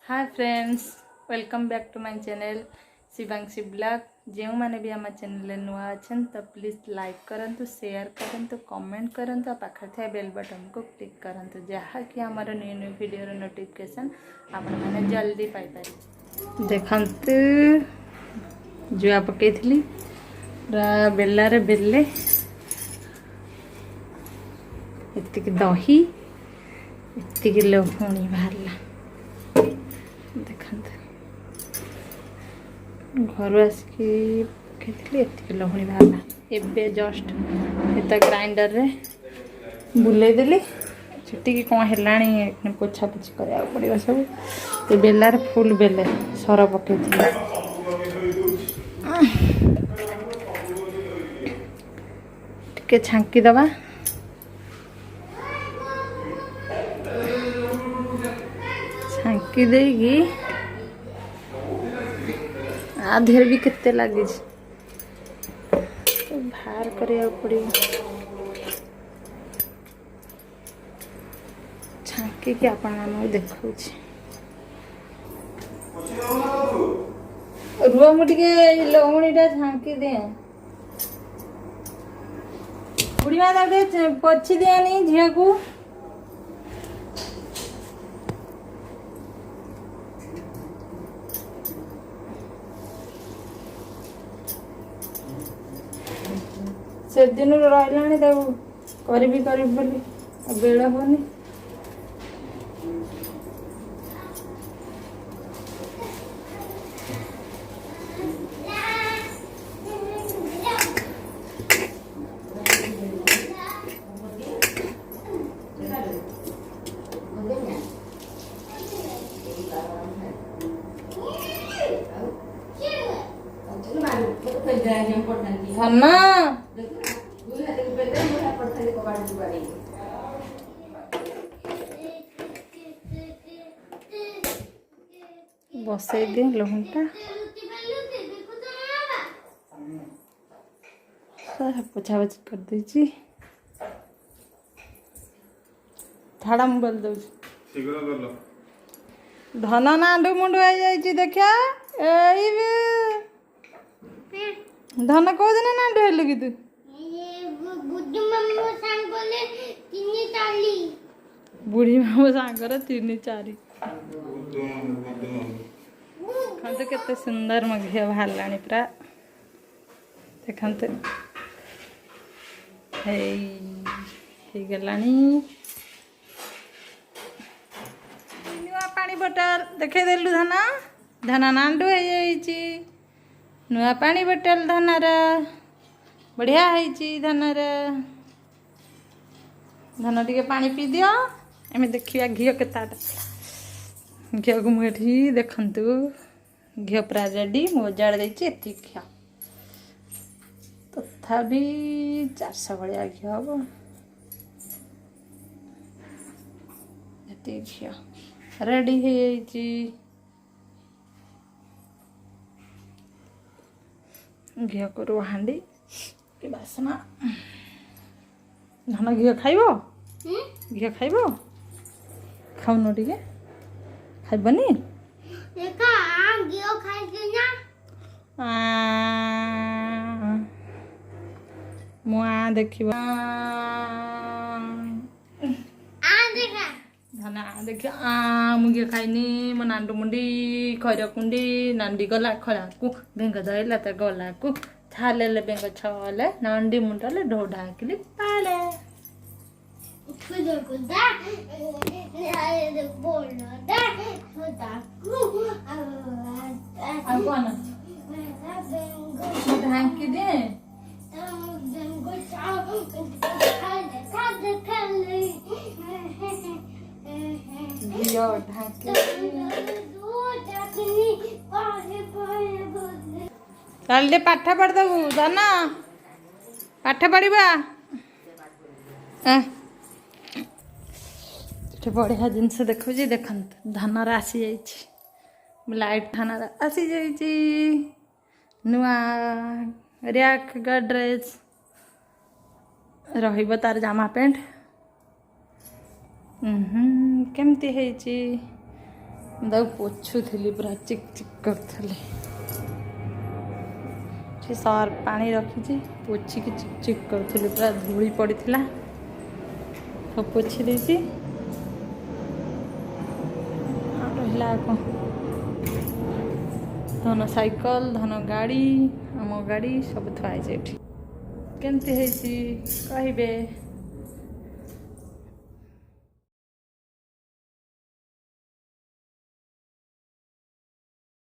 Hi friends, welcome back to my channel Shivanshi blog. जो मैंने भी आम चैनल नुआ अच्छा तो प्लीज लाइक करंतु, शेयर करंतु, कमेंट करंतु, पाखे थे बेल बटन को क्लिक करंतु जहाँकि आमर न्यू न्यू वीडियो नोटिफिकेशन आपण मैंने जल्दी पाई पारे। देखंतु जुआ पकई थी बेलारे बेले एतिक दही एतिक लहुणी बाहरला। देखते घर आसिकी पकई एतिक लहुणी बाहरला। एबे जस्ट एत ग्राइंडर रे बुले देली छुट्टी कौन है पोछा पोछी करा पड़ो सब। ये बेलार फुल बेले सर पकई टे छांकी दबा। छांकी देगी आधेर भी केते लगे तो बाहर करिया पड़ो। छांकी के आपण मान देखा रुआ मुझे लहुणी टा छांकी दे बुढ़ी माँ पोछी दियानी झील को। से दिन रहा करी बोली बेल होनी। धन्ना बसई दे लहुणटा सारा पोछा पोछी कर दीजिए। झाड़ा मोबाइल दे धन नांडू मुंडू हो देखा धन कौ दिन नांडू हेलु कि तू बुढ़ी मामू सांगर 3-4 देखते केते सुंदर मो घी बाहर पूरा। देखते गलानी नुआ पानी बोतल देखे देलु धन धन नांडू हो नुआ पानी बोतल धनर बढ़िया है। धनर धन टे पानी पी दियो एम देखिया घी के घी को मुझे देखु घी पूरा रेडी मुझाड़ देती घी तथापि 400 भाया घी हम घी रेडी घी करू हांडी के बासना। धन घी खाइब घी खाइब खाऊन टे खाइबनी मुआ देखिबा धन देखिए मुझे खाइनी मो नांडू मुंडी खर कुंडी नांडी गला खड़ा को बेंग धरला तो गला को छाले बेंग छले नांडी मुंडले ढोढा किली पाले ढांकी दे चल पाठ पढ़दबू धन पाठ पढ़ा बढ़िया जिनस देखो देखते धनर आसी जाइए लाइट धनर आसी जाइए नुआ रैक गडरेज रहिबो तार जामा पेंट केमती है पोछुली पूरा चिक चिक करी सर पानी रखी पोछिकी चिक चिक करी पूरा धूली पड़ा सब पोछि देती रहा धन साइकल धन गाड़ी आम गाड़ी सब थुआई केमती कहे